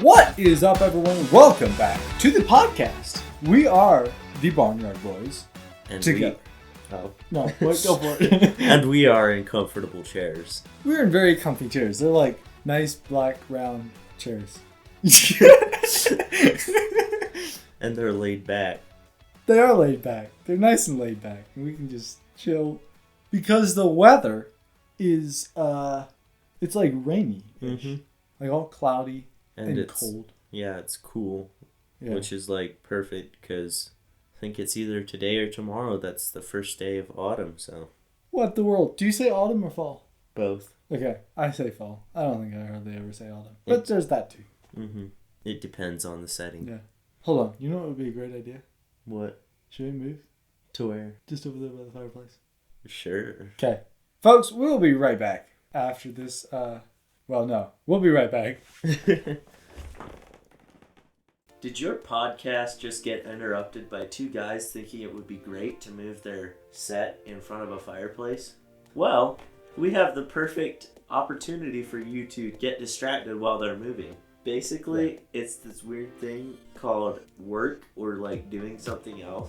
What is up, everyone? Welcome back to the podcast. We are the Barnyard Boys. And together. No, wait, go for it. And we are in comfortable chairs. We're in very comfy chairs. They're like nice black round chairs. And they're laid back. They are laid back. They're nice and laid back. And we can just chill. Because the weather is, it's like rainy. Mm-hmm. Like all cloudy and it's cold. Yeah, it's cool. Yeah. Which is like perfect because I think it's either today or tomorrow that's the first day of autumn, so. What the world? Do you say autumn or fall? Both. Okay, I say fall. I don't think I hardly ever say autumn. But there's that too. Mm-hmm. It depends on the setting. Yeah. Hold on. You know what would be a great idea? What? Should we move? To where? Just over there by the fireplace. Sure. Okay. Folks, we'll be right back after this. Well, no. We'll be right back. Did your podcast just get interrupted by two guys thinking it would be great to move their set in front of a fireplace? Well, we have the perfect opportunity for you to get distracted while they're moving. Basically, It's this weird thing called work or like doing something else.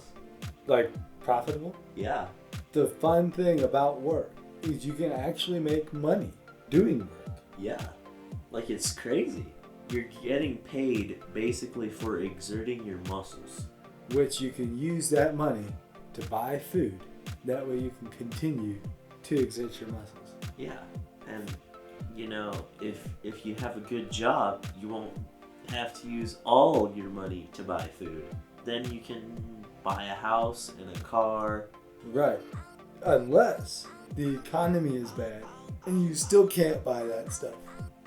Like, profitable? Yeah. The fun thing about work is you can actually make money doing work. Yeah. Like, it's crazy. You're getting paid basically for exerting your muscles. Which you can use that money to buy food. That way you can continue to exert your muscles. Yeah. And, you know, if you have a good job, you won't have to use all your money to buy food. Then you can buy a house and a car. Right. Unless the economy is bad and you still can't buy that stuff.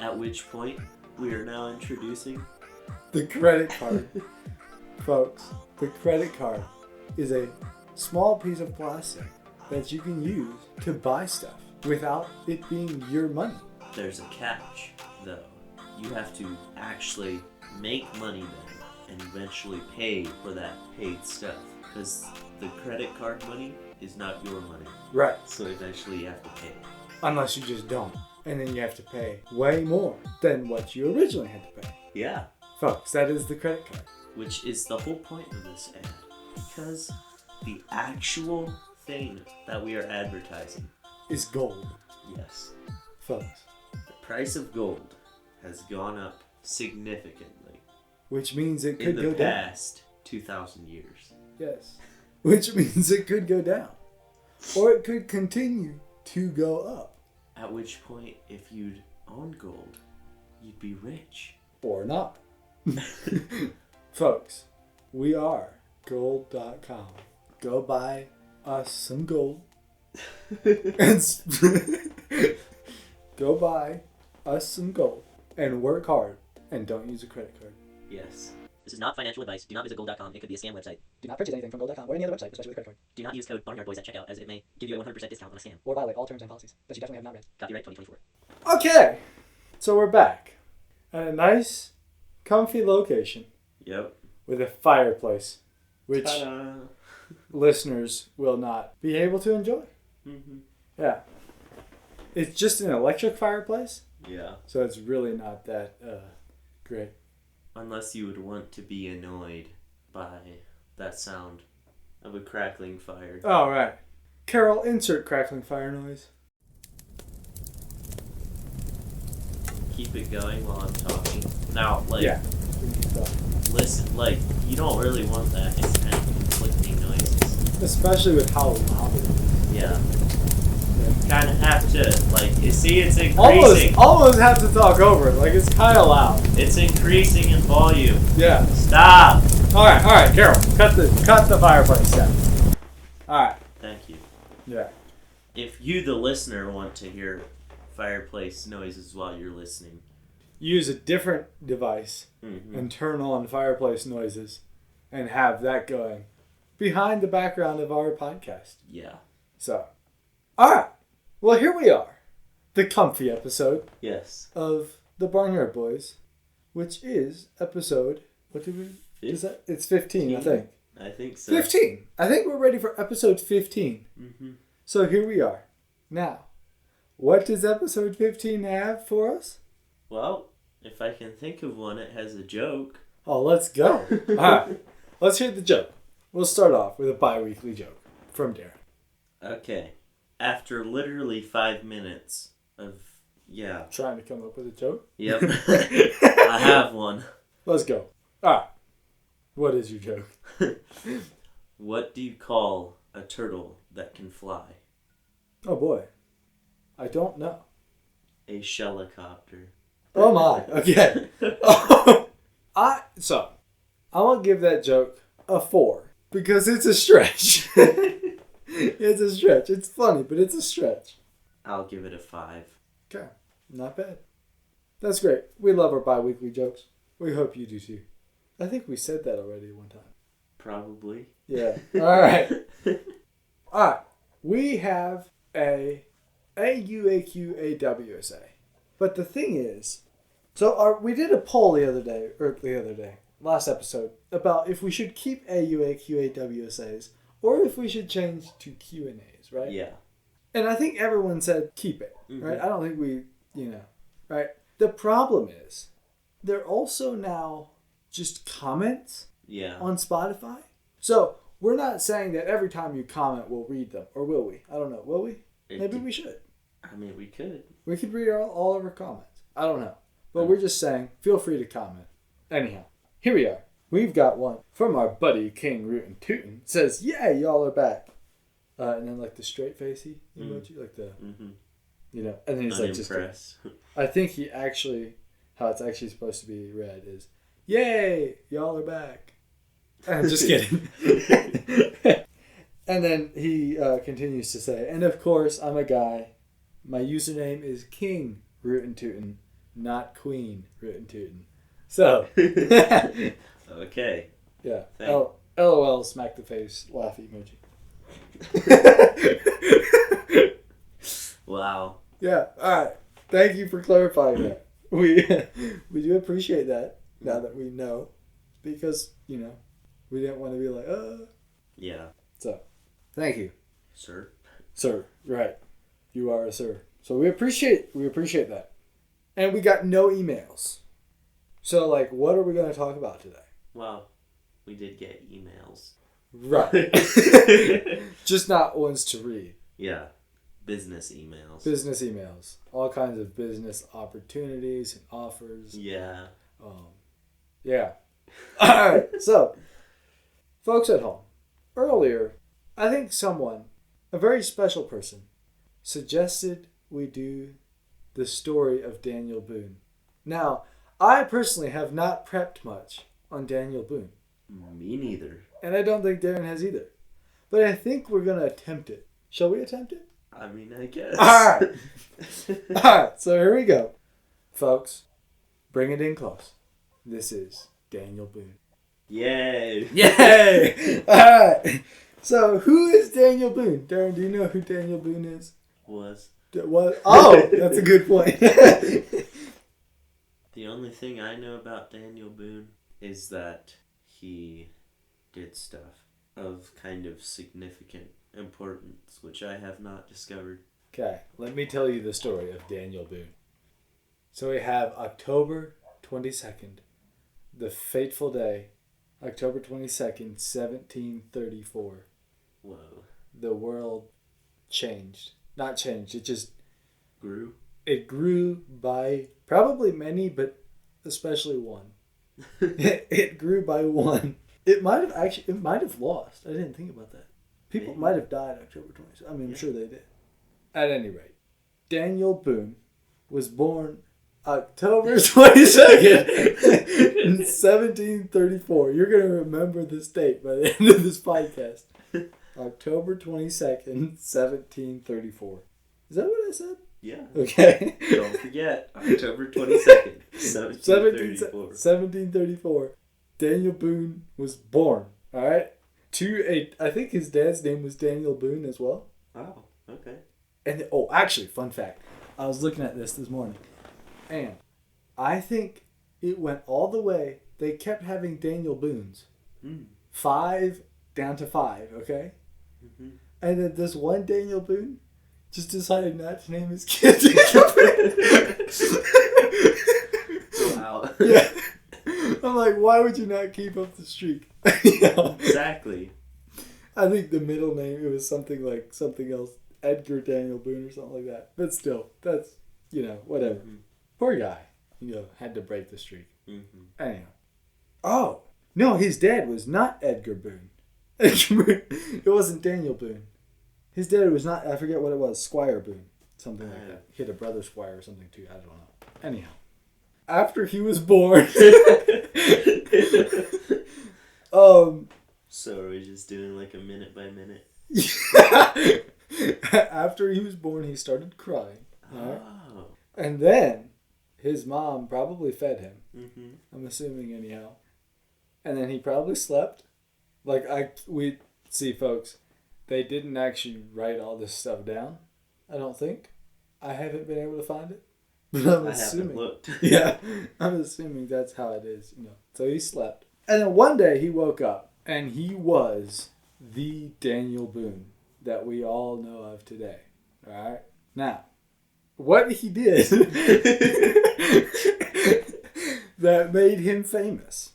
At which point, we are now introducing the credit card. Folks, the credit card is a small piece of plastic that you can use to buy stuff without it being your money. There's a catch, though. You have to actually make money then and eventually pay for that paid stuff. Because the credit card money is not your money. Right. So eventually you have to pay. Unless you just don't. And then you have to pay way more than what you originally had to pay. Yeah. Folks, that is the credit card. Which is the whole point of this ad. Because the actual thing that we are advertising is gold. Yes. Folks. The price of gold has gone up significantly. Which means it could go down. In the past 2,000 years. Yes. Which means it could go down. Or it could continue to go up. At which point, if you'd own gold, you'd be rich. Or not. Folks, we are gold.com. Go buy us some gold. Go buy us some gold. And work hard. And don't use a credit card. Yes. This is not financial advice. Do not visit gold.com. It could be a scam website. Do not purchase anything from gold.com or any other website, especially with a credit card. Do not use code BarnyardBoys at checkout, as it may give you a 100% discount on a scam. Or violate all terms and policies that you definitely have not read. Copyright 2024. Okay. So we're back. At a nice, comfy location. Yep. With a fireplace. Which Ta-da. listeners will not be able to enjoy. Mm-hmm. Yeah. It's just an electric fireplace. Yeah. So it's really not that great. Unless you would want to be annoyed by that sound of a crackling fire. Oh, right. Carol, insert crackling fire noise. Keep it going while I'm talking. Now, like, Yeah. listen, like, you don't really want that. It's kind of conflicting noises. Especially with how loud it is. Yeah. You kind of have to, like, you see, it's increasing. Almost have to talk over it. Like, it's kind of loud. It's increasing in volume. Yeah. Stop. All right, Carol. Cut the fireplace down. All right. Thank you. Yeah. If you, the listener, want to hear fireplace noises while you're listening, Use a different device and turn on fireplace noises and have that going behind the background of our podcast. Yeah. So, all right. Well, here we are. The comfy episode Yes. of the Barnyard Boys, which is episode, what did we, is that? It's 15, I think. I think so. 15. I think we're ready for episode 15. Mm-hmm. So here we are. Now, what does episode 15 have for us? Well, If I can think of one, it has a joke. Oh, let's go. All right. Let's hear the joke. We'll start off with a bi-weekly joke from Darren. Okay. After literally 5 minutes of, Trying to come up with a joke? Yep. I have one. Let's go. All right. What is your joke? What do you call a turtle that can fly? Oh, boy. I don't know. A shellicopter. Oh, my. Okay. I'm going to give that joke a 4 because it's a stretch. It's a stretch. It's funny, but it's a stretch. I'll give it a 5. Okay. Not bad. That's great. We love our bi-weekly jokes. We hope you do too. I think we said that already one time. Probably. Yeah. All right. All right. We have a UAQAWSA. But the thing is, we did a poll last episode, about if we should keep AUAQAWSAs or if we should change to Q&As, right? Yeah. And I think everyone said keep it, right? I don't think we, right? The problem is, they're also now just comments on Spotify. So we're not saying that every time you comment, we'll read them. Or will we? I don't know. Will we? Maybe we should. I mean, we could. We could read all of our comments. I don't know. But we're just saying, feel free to comment. Anyhow, here we are. We've got one from our buddy King Rootin' Tootin'. It says, yeah, y'all are back. And then like the straight facey emoji, like the, and then he's like just, I think how it's actually supposed to be read is, yay, y'all are back. I'm just kidding. And then he continues to say, and of course, I'm a guy. My username is King Rootin' Tootin', not Queen Rootin' Tootin'. So. Okay. Yeah. LOL, smack the face, laugh emoji. Wow. Yeah. All right. Thank you for clarifying that. We do appreciate that now that we know, because we didn't want to be like, Yeah. So, thank you, sir. Sir, right? You are a sir. So we appreciate that, and we got no emails. So what are we going to talk about today? Well, we did get emails. Right. Just not ones to read. Yeah. Business emails. Business emails. All kinds of business opportunities and offers. Yeah. Yeah. All right. So, folks at home, earlier, I think someone, a very special person, suggested we do the story of Daniel Boone. Now, I personally have not prepped much on Daniel Boone. Me neither. And I don't think Darren has either. But I think we're going to attempt it. Shall we attempt it? I mean, I guess. All right. So here we go. Folks, bring it in close. This is Daniel Boone. Yay. Yay. All right. So who is Daniel Boone? Darren, do you know who Daniel Boone is? Was. Oh, that's a good point. The only thing I know about Daniel Boone is that he did stuff of kind of significant importance, which I have not discovered. Okay, let me tell you the story of Daniel Boone. So we have October 22nd, the fateful day, October 22nd, 1734. Whoa. The world changed. Not changed, it just grew. It grew by probably many, but especially one. It grew by one. It might have lost. I didn't think about that. People might have died October 22nd. I mean, I'm sure they did. At any rate, Daniel Boone was born October 22nd, 1734. You're going to remember this date by the end of this podcast. October 22nd, 1734. Is that what I said? Yeah. Okay. Don't forget, October 22nd, 1734. Daniel Boone was born. All right. I think his dad's name was Daniel Boone as well. Oh, okay. And actually, fun fact. I was looking at this morning, and I think it went all the way. They kept having Daniel Boones. 5 down to 5, okay? Mm-hmm. And then this one Daniel Boone just decided not to name his kid Daniel Boone. Yeah. I'm like, why would you not keep up the streak? You know? Exactly. I think the middle name, it was something else. Edgar Daniel Boone or something like that. But still, that's, whatever. Mm-hmm. Poor guy. Had to break the streak. Mm-hmm. Anyhow. Oh. No, his dad was not Edgar Boone. It wasn't Daniel Boone. His dad was not, I forget what it was, Squire Boone. Something like that. He had a brother Squire or something too. I don't know. Anyhow. After he was born. So are we just doing like a minute by minute? After he was born, he started crying. Right? Oh. And then his mom probably fed him. Mm-hmm. I'm assuming anyhow. And then he probably slept. We see, folks, they didn't actually write all this stuff down. I don't think. I haven't been able to find it. But I'm assuming. Haven't looked. Yeah, I'm assuming that's how it is. So he slept. And then one day he woke up and he was the Daniel Boone that we all know of today. All right? Now, what he did that made him famous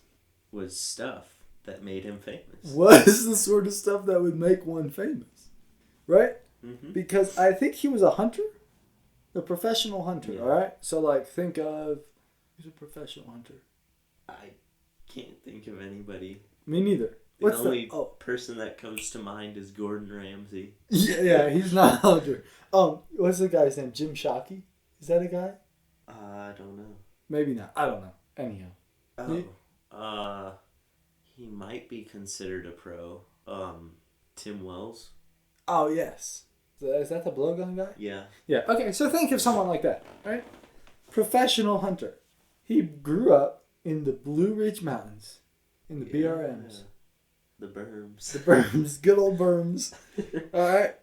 was stuff that made him famous. Was the sort of stuff that would make one famous. Right? Mm-hmm. Because I think he was a hunter. A professional hunter, yeah. all right? So, think of... Who's a professional hunter? I can't think of anybody. Me neither. The only person that comes to mind is Gordon Ramsay. Yeah, he's not a hunter. What's the guy's name? Jim Shockey? Is that a guy? I don't know. Maybe not. I don't know. Anyhow. He might be considered a pro. Tim Wells. Oh, yes. Is that the blowgun guy? Yeah. Yeah. Okay, so think of someone like that, right? Professional hunter. He grew up in the Blue Ridge Mountains, in the BRMs. The berms. The berms. Good old berms. All right.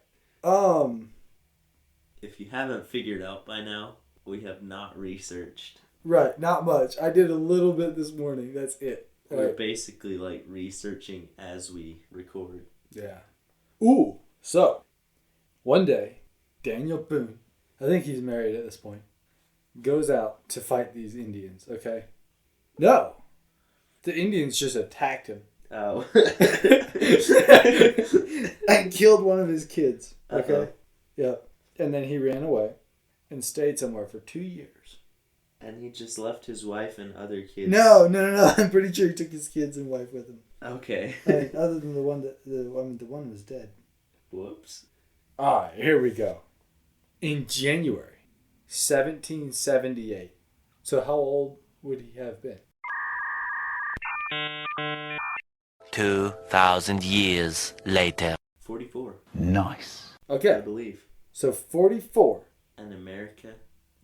If you haven't figured out by now, we have not researched. Right, not much. I did a little bit this morning. That's it. We're basically researching as we record. Yeah. Ooh, so one day, Daniel Boone, I think he's married at this point, goes out to fight these Indians, okay? No. The Indians just attacked him. Oh. And killed one of his kids, okay? Uh-huh. Yep. And then he ran away and stayed somewhere for 2 years. And he just left his wife and other kids. No. I'm pretty sure he took his kids and wife with him. Okay. Other than the one the one was dead. Whoops. All right, here we go. In January 1778. So how old would he have been? 2,000 years later. 44. Nice. Okay. I believe. So 44. And America,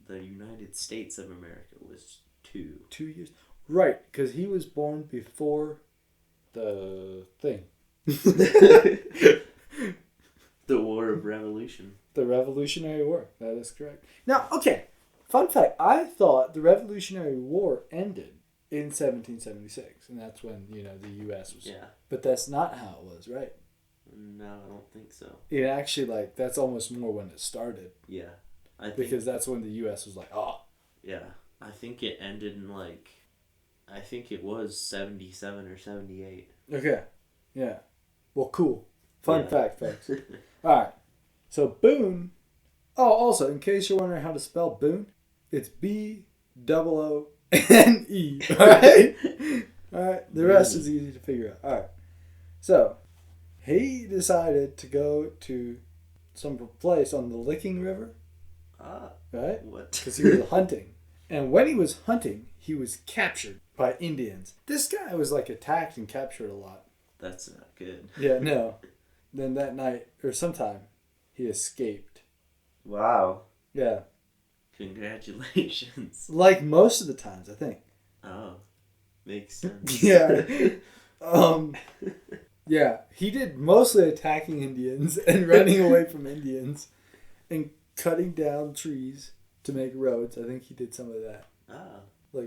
the United States of America, was 2. 2 years. Right, because he was born before the thing. The War of Revolution. The Revolutionary War. That is correct. Now, okay. Fun fact. I thought the Revolutionary War ended in 1776. And that's when, the U.S. was... Yeah. But that's not how it was, right? No, I don't think so. It actually, that's almost more when it started. Yeah. Because that's when the U.S. was like, oh. Yeah. I think it ended in, I think it was 77 or 78. Okay. Yeah. Well, cool. Fun fact, folks. All right. So, Boone. Oh, also, in case you're wondering how to spell Boone, it's B-O-O-N-E. All right? All right. The rest is easy to figure out. All right. So, he decided to go to some place on the Licking River. Right? What? Because he was hunting. And when he was hunting, he was captured by Indians. This guy was attacked and captured a lot. That's not good. Yeah, no. Then that night, or sometime, he escaped. Wow. Yeah. Congratulations. Like most of the times, I think. Oh. Makes sense. Yeah. Yeah, he did mostly attacking Indians and running away from Indians and cutting down trees to make roads. I think he did some of that. Ah.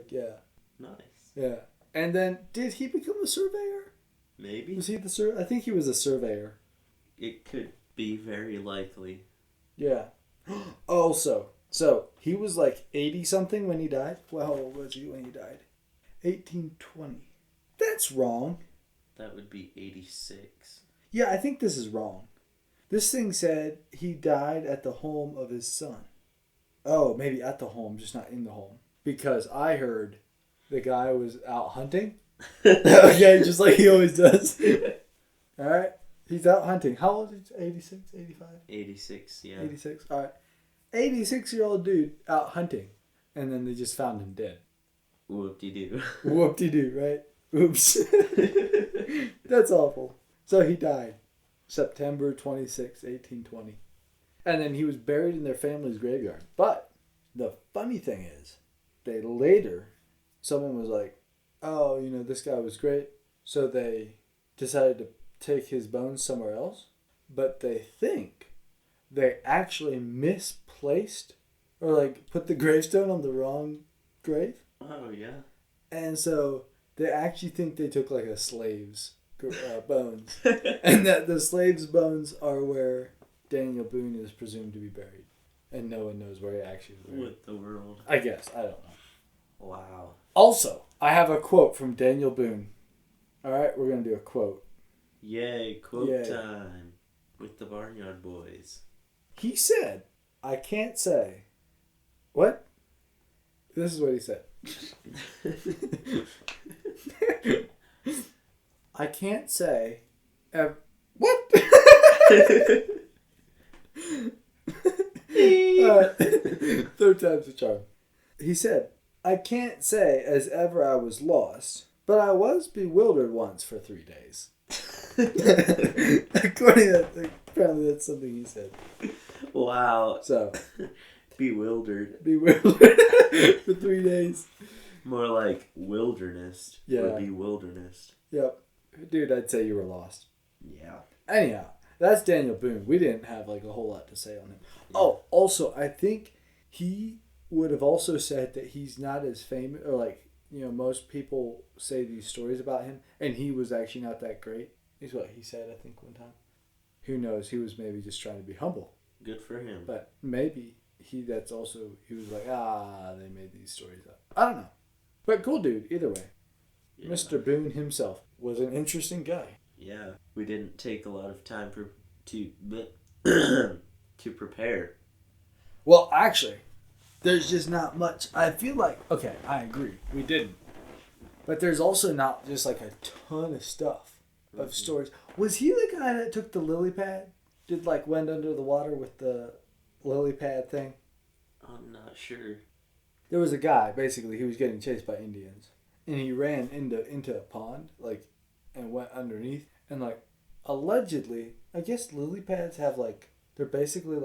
Yeah. Nice. Yeah. And then, did he become a surveyor? Maybe. Was he I think he was a surveyor. It could be very likely. Yeah. Also, so he was 80 something when he died. Well, how old was he when he died? 1820. That's wrong. That would be 86. Yeah, I think this is wrong. This thing said he died at the home of his son. Oh, maybe at the home, just not in the home. Because I heard the guy was out hunting. Okay, just like he always does. Alright? He's out hunting. How old is he? 86, 85? 86, yeah. 86, alright. 86-year-old dude out hunting. And then they just found him dead. Whoop-de-doo. Whoop-de-doo, right? Oops. That's awful. So he died September 26, 1820. And then he was buried in their family's graveyard. But the funny thing is, someone was like, oh, you know, this guy was great. So they decided to take his bones somewhere else. But they think they actually misplaced or like put the gravestone on the wrong grave. Oh, yeah. And so they actually think they took like a slave's bones. And that the slave's bones are where Daniel Boone is presumed to be buried. And no one knows where he actually is buried. What the world? I guess. I don't know. Wow. Also, I have a quote from Daniel Boone. Alright, we're going to do a quote. Yay, quote Yay. time with the Barnyard Boys. He said, I can't say. What? This is what he said. I can't say. What? Third time's the charm. He said, I can't say as ever I was lost, but I was bewildered once for 3 days. Apparently that's something he said. Wow. So, bewildered for 3 days. More like wilderness. Yeah. Would be wilderness. Yep. Dude, I'd say you were lost. Yeah. Anyhow, that's Daniel Boone. We didn't have like a whole lot to say on him. Yeah. Oh, also, I think he would have also said that he's not as famous, or like, you know, most people say these stories about him, and he was actually not that great, is what he said, I think, one time. Who knows? He was maybe just trying to be humble. Good for him. But maybe he was like, they made these stories up. I don't know. But cool dude, either way. Yeah. Mr. Boone himself was an interesting guy. Yeah. We didn't take a lot of time to prepare. Well, actually, there's just not much. I feel like, okay, I agree. We didn't. But there's also not just like a ton of stuff of stories. Was he the guy that took the lily pad? Went under the water with the lily pad thing? I'm not sure. There was a guy, basically, he was getting chased by Indians. And he ran into a pond, and went underneath. And, allegedly, I guess lily pads have, they're basically,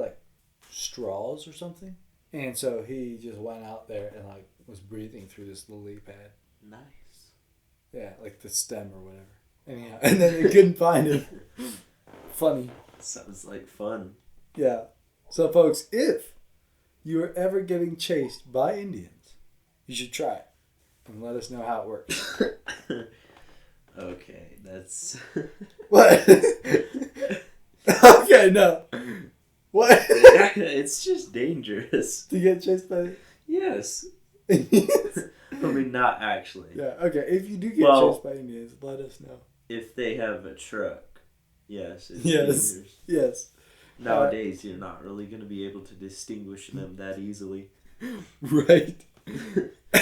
straws or something. And so he just went out there and, was breathing through this lily pad. Nice. Yeah, the stem or whatever. Anyhow, and then they couldn't find him. Funny. Sounds like fun. Yeah. So, folks, if you are ever getting chased by Indians, you should try it. And let us know how it works. Okay, that's... What? Okay, no. What? It's just dangerous. To get chased by... Yes. Indians? I mean, not actually. Yeah, okay. If you do get chased by Indians, let us know. If they have a truck, yes, it's dangerous. Yes. Nowadays, you're not really going to be able to distinguish them that easily. Right.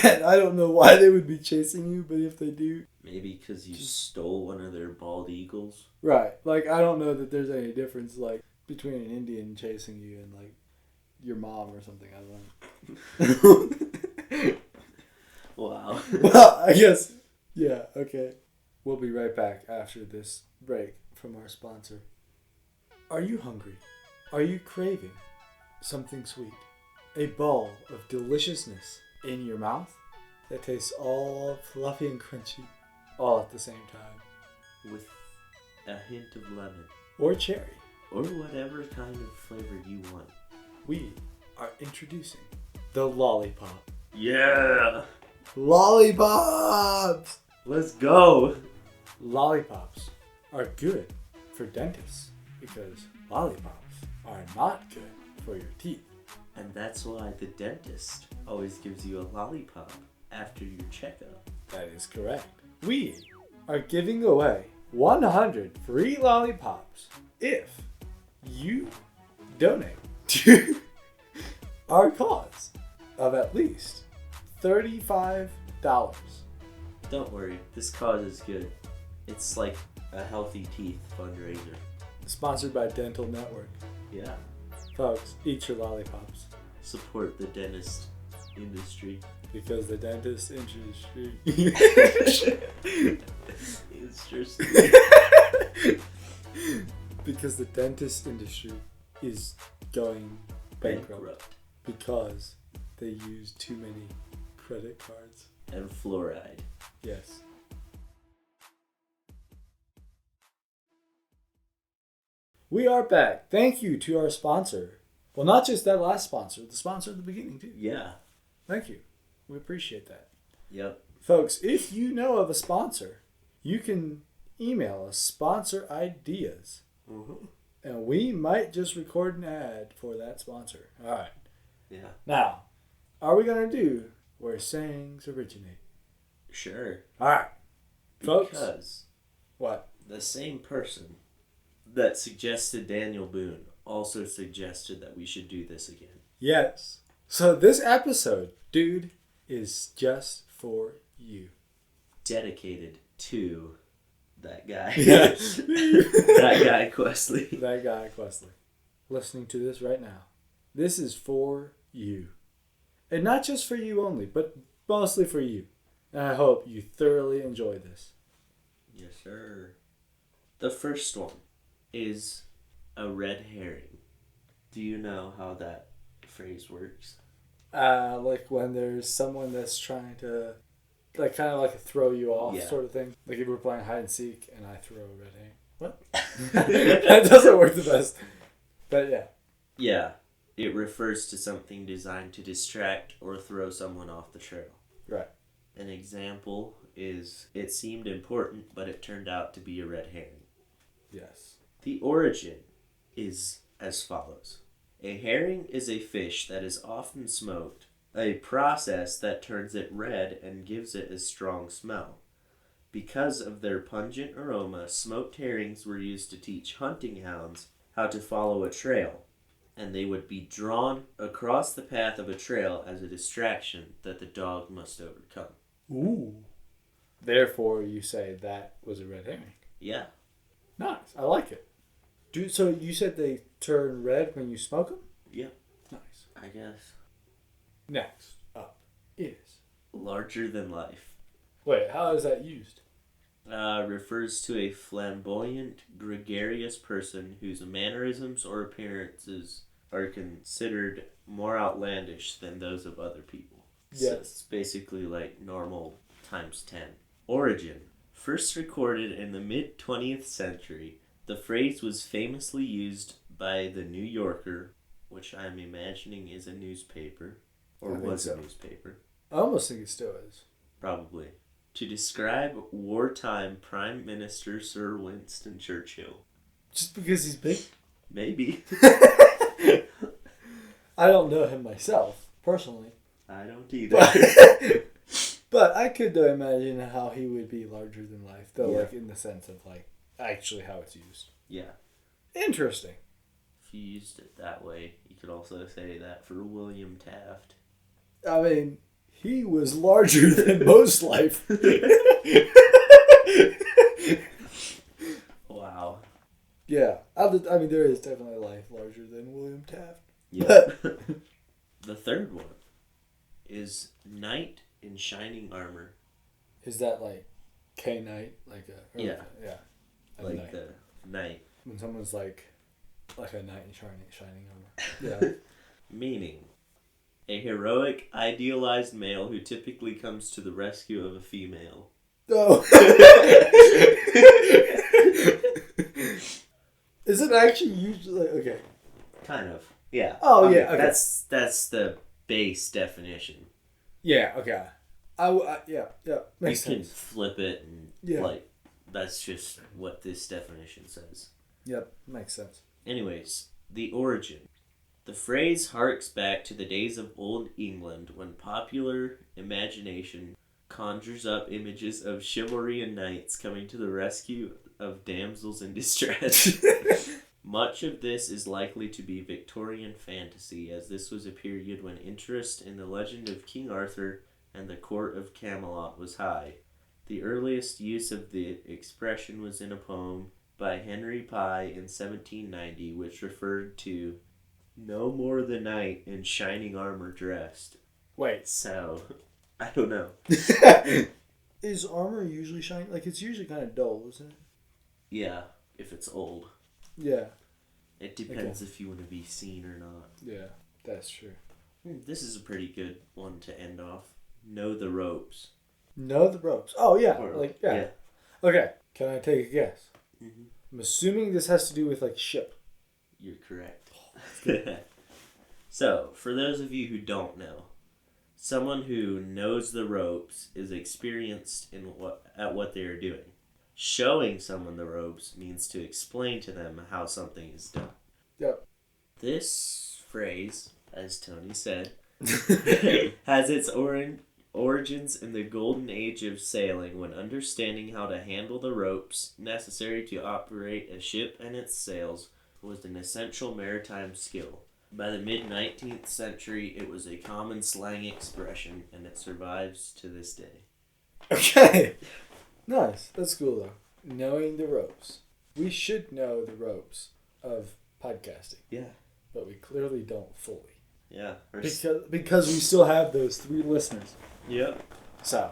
And I don't know why they would be chasing you, but if they do... Maybe because you stole one of their bald eagles. Right. I don't know that there's any difference, between an Indian chasing you and, your mom or something. I don't know. Wow. Well, I guess... Yeah, okay. We'll be right back after this break from our sponsor. Are you hungry? Are you craving something sweet? A ball of deliciousness in your mouth that tastes all fluffy and crunchy all at the same time. With a hint of lemon. Or cherry. Or whatever kind of flavor you want. We are introducing the lollipop. Yeah! Lollipops! Let's go! Lollipops are good for dentists because lollipops are not good for your teeth. And that's why the dentist always gives you a lollipop after your checkup. That is correct. We are giving away 100 free lollipops if you donate to our cause of at least $35. Don't worry, this cause is good. It's like a healthy teeth fundraiser. Sponsored by Dental Network. Yeah. Folks, eat your lollipops. Support the dentist industry. Because the dentist industry. It's just. Because the dentist industry is going bankrupt. Because they use too many credit cards. And fluoride. Yes. We are back. Thank you to our sponsor. Well, not just that last sponsor, the sponsor at the beginning, too. Yeah. Thank you. We appreciate that. Yep. Folks, if you know of a sponsor, you can email us sponsor ideas. Mm-hmm. And we might just record an ad for that sponsor. All right. Yeah. Now, are we going to do where sayings originate? Sure. All right. Folks. Because What? the same person that suggested Daniel Boone also suggested that we should do this again. Yes. So this episode, dude, is just for you. Dedicated to that guy. Yes. That guy, Questley. That guy, Questley. Listening to this right now. This is for you. And not just for you only, but mostly for you. And I hope you thoroughly enjoy this. Yes, sir. The first one is a red herring. Do you know how that phrase works? Like when there's someone that's trying to, like, kind of like a throw you off sort of thing. Like if we're playing hide and seek and I throw a red herring. What? That doesn't work the best. But yeah. Yeah. It refers to something designed to distract or throw someone off the trail. Right. An example is, it seemed important, but it turned out to be a red herring. Yes. The origin is as follows. A herring is a fish that is often smoked, a process that turns it red and gives it a strong smell. Because of their pungent aroma, smoked herrings were used to teach hunting hounds how to follow a trail, and they would be drawn across the path of a trail as a distraction that the dog must overcome. Ooh. Therefore, you say that was a red herring. Yeah. Nice. I like it. So you said they turn red when you smoke them? Yeah. Nice. I guess. Next up is... Larger than life. Wait, how is that used? Refers to a flamboyant, gregarious person whose mannerisms or appearances are considered more outlandish than those of other people. Yes. So it's basically like normal times 10. Origin. First recorded in the mid-20th century, the phrase was famously used by the New Yorker, which I'm imagining is a newspaper, or was a newspaper. I almost think it still is. Probably. To describe wartime Prime Minister Sir Winston Churchill. Just because he's big? Maybe. I don't know him myself, personally. I don't either. But I could imagine how he would be larger than life, though, Yeah. like in the sense of like actually how it's used. Yeah. Interesting. If you used it that way, you could also say that for William Taft. I mean, he was larger than most life. Wow. Yeah, I mean, there is definitely life larger than William Taft. Yeah. The third one is Knight in Shining Armor. Is that like K-Knight? Like a... Yeah. Yeah. A Like knight. the knight. When someone's like a knight in shining armor. Yeah. Meaning. A heroic, idealized male who typically comes to the rescue of a female. Oh. Is it actually usually... Okay. Kind of. Yeah. Oh, Okay, yeah. Okay. That's the base definition. Yeah, okay. Yeah. Makes You can sense. flip it and like that's just what this definition says. Yep, makes sense. Anyways, the origin. The phrase harks back to the days of old England when popular imagination conjures up images of chivalry and knights coming to the rescue of damsels in distress. Much of this is likely to be Victorian fantasy, as this was a period when interest in the legend of King Arthur and the court of Camelot was high. The earliest use of the expression was in a poem by Henry Pye in 1790, which referred to "no more the knight in shining armor dressed." Wait. So, I don't know. Is armor usually shiny? Like, it's usually kind of dull, isn't it? Yeah, if it's old. Yeah. It depends if you want to be seen or not. Yeah, that's true. This is a pretty good one to end off. Know the ropes. Know the ropes. Oh, yeah. Or, yeah. Okay, can I take a guess? Mm-hmm. I'm assuming this has to do with, like, ship. You're correct. So, for those of you who don't know, someone who knows the ropes is experienced at what they are doing. Showing someone the ropes means to explain to them how something is done. Yep. This phrase, as Tony said, has its origins in the golden age of sailing, when understanding how to handle the ropes necessary to operate a ship and its sails was an essential maritime skill. By the mid-19th century, it was a common slang expression, and it survives to this day. Okay. Nice. That's cool, though. Knowing the ropes. We should know the ropes of podcasting. Yeah. But we clearly don't fully. Yeah. Because we still have those 3 listeners. Yep. So.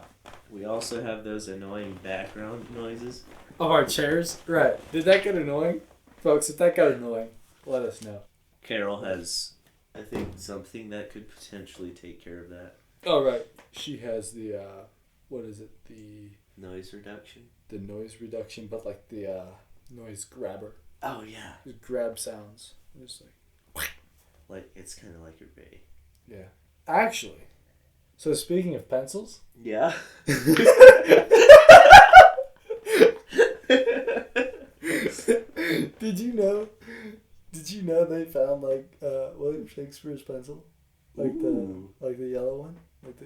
We also have those annoying background noises. Of our chairs? Right. Did that get annoying? Folks, if that got annoying, let us know. Carol has, I think, something that could potentially take care of that. Oh, right. She has the, what is it? The noise reduction? The noise reduction, but like the noise grabber. Oh, yeah. Just grab sounds. Just like... Like, it's kind of like your bae. Yeah. Actually, so speaking of pencils. Yeah. Did you know they found like William Shakespeare's pencil? Like Ooh. the yellow one? Like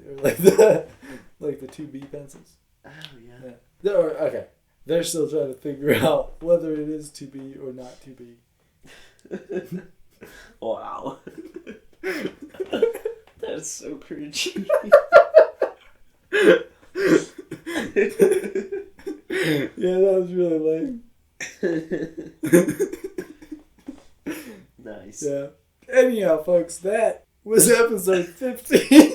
the 2B pencils? Oh, yeah. Okay. They're still trying to figure out whether it is 2B or not 2B. Wow. That's so cringy. Yeah, that was really lame. Nice. Yeah. Anyhow, folks, that was episode 15.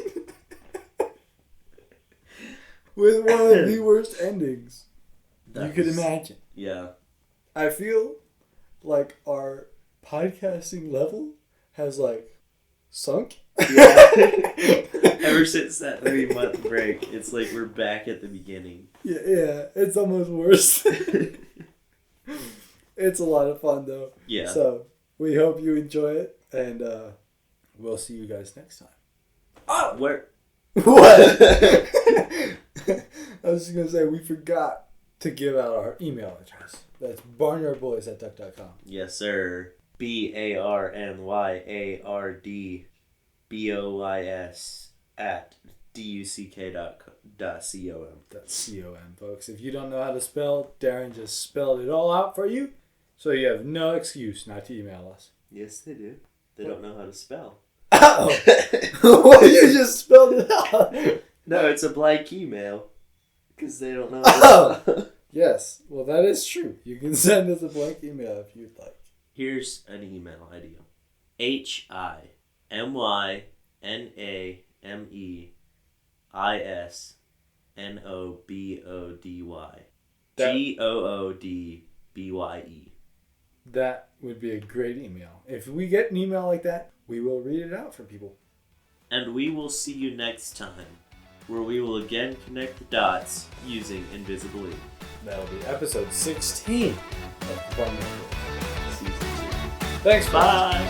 With one of the worst endings you could imagine. Yeah. I feel like our podcasting level has like sunk. Yeah. Ever since that 3-month break, it's like we're back at the beginning. Yeah, it's almost worse. It's a lot of fun though. Yeah. So we hope you enjoy it, and we'll see you guys next time. Oh, where? What? I was just gonna say we forgot to give out our email address. That's barnyardboys@duck.com. Yes, sir. BARNYARDBOYS@duck.com. That's COM, folks. If you don't know how to spell, Darren just spelled it all out for you, so you have no excuse not to email us. Yes, they do. They don't know how to spell. Oh! Well, you just spelled it out. No, it's a blank email. Because they don't know how to spell. Yes, well, that is true. You can send us a blank email if you'd like. Here's an email idea. HIMYNAMEISNOBODY That would be a great email. If we get an email like that, we will read it out for people. And we will see you next time, where we will again connect the dots using invisible ink. That'll be episode 16 of the Barnyard Boys. Season 2. Thanks, Bye!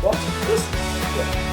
Well, listen. Yeah.